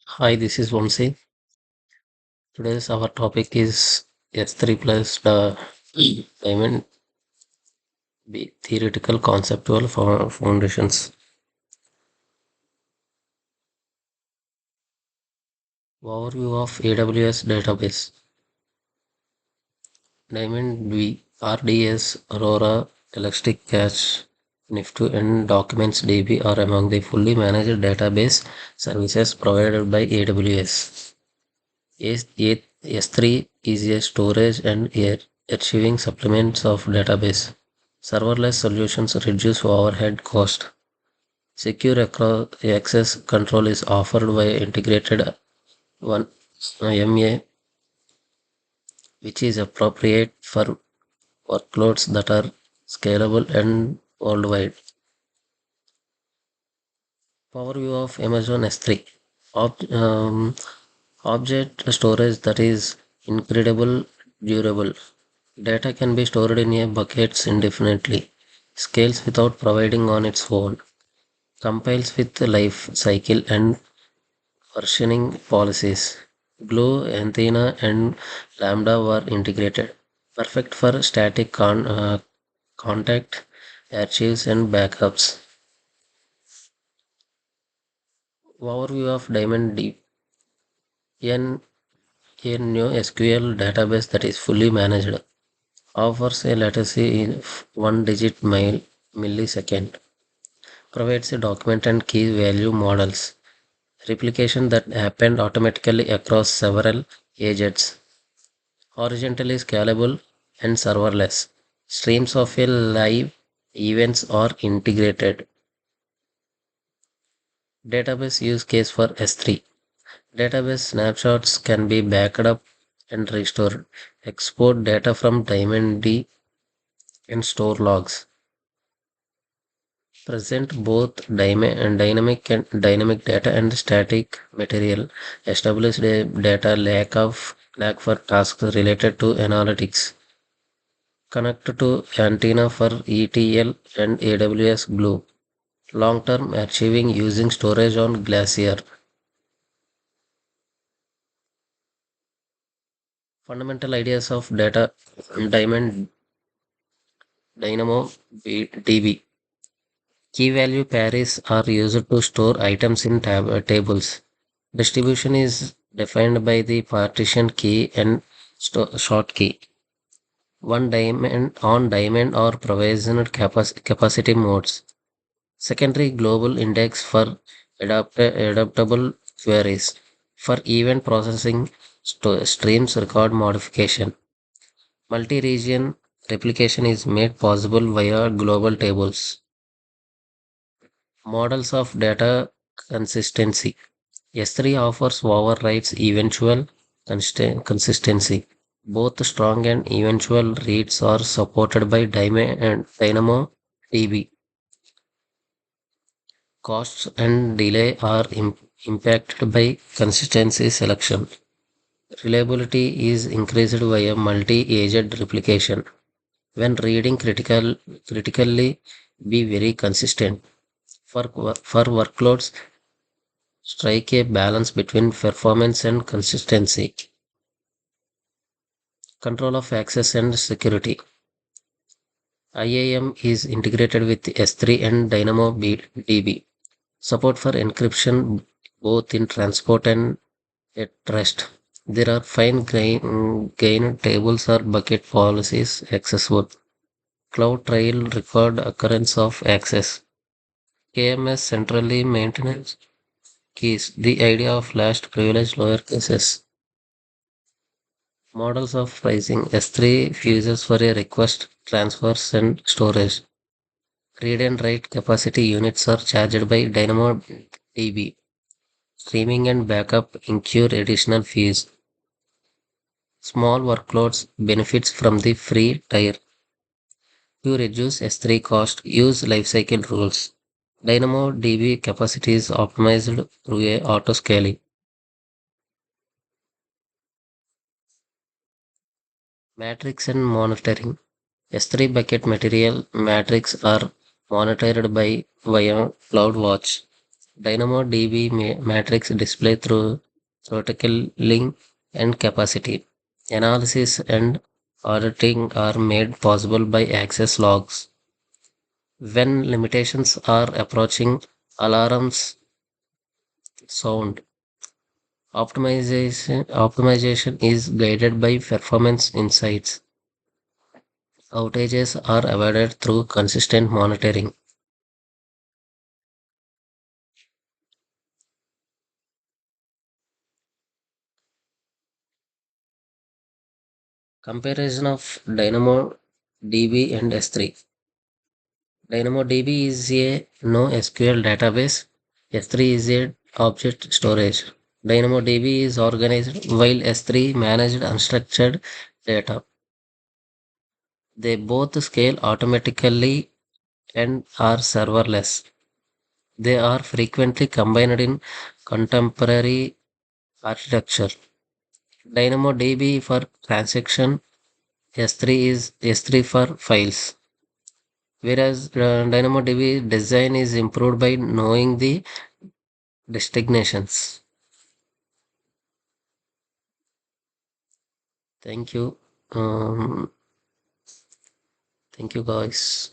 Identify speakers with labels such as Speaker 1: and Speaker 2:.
Speaker 1: Hi, this is Vamsi. Today's our topic is S3 plus the Diamond B theoretical conceptual foundations. Overview of AWS database. Diamond B, RDS, Aurora, Elastic Cache, NIF2 and Documents DB are among the fully managed database services provided by AWS. S3 is a storage and archiving supplements of database. Serverless solutions reduce overhead cost. Secure access control is offered by integrated one MA, which is appropriate for workloads that are scalable and worldwide. Overview of Amazon S3. Object storage that is incredible durable. Data can be stored in a buckets indefinitely. Scales without providing on its own. Compiles with life cycle and versioning policies. Glue, Athena, and Lambda were integrated. Perfect for static contact, archives, and backups. Overview of DynamoDB. A new SQL database that is fully managed. Offers a latency in 1 digit millisecond. Provides a document and key value models. Replication that happened automatically across several agents. Horizontally scalable and serverless. Streams of a live events are integrated. Database use case for S3. Database snapshots can be backed up and restored. Export data from DynamoDB and store logs. Present both dynamic data and static material. Establish data lack for tasks related to analytics. Connect to antenna for ETL and AWS Glue. Long-term archiving using storage on Glacier. Fundamental ideas of data Diamond DynamoDB. Key value pairs are used to store items in tables. Distribution is defined by the partition key and short key. One diamond on diamond or provisional capacity modes. Secondary global index for adaptable queries. For event processing, streams record modification. Multi-region replication is made possible via global tables. Models of data consistency. S3 offers overrides eventual consistency. Both strong and eventual reads are supported by DynamoDB. Costs and delay are impacted by consistency selection. Reliability is increased via multi-agent replication. When reading critically be very consistent. For workloads, strike a balance between performance and consistency. Control of access and security. IAM is integrated with S3 and DynamoDB. Support for encryption both in transport and at rest. There are gain tables or bucket policies accessible. Cloud trail record occurrence of access. KMS centrally maintenance keys. The idea of last privilege lower cases. Models of pricing. S3 fuses for a request, transfers, and storage. Read and write capacity units are charged by DynamoDB. Streaming and backup incur additional fees. Small workloads benefits from the free tier. To reduce S3 cost, use lifecycle rules. DynamoDB capacity is optimized through a auto scaling. Matrix and monitoring. S3 bucket material matrix are monitored by via CloudWatch. DynamoDB matrix display through throttling and capacity. Analysis and auditing are made possible by access logs. When limitations are approaching, alarms sound. Optimization is guided by performance insights. Outages are avoided through consistent monitoring. Comparison of DynamoDB and S3. DynamoDB is a NoSQL database. S3 is a object storage. DynamoDB is organized while S3 managed unstructured data. They both scale automatically and are serverless. They are frequently combined in contemporary architecture. DynamoDB for transaction, S3 for files. Whereas DynamoDB design is improved by knowing the destinations. Thank you. Um, Thank you, guys.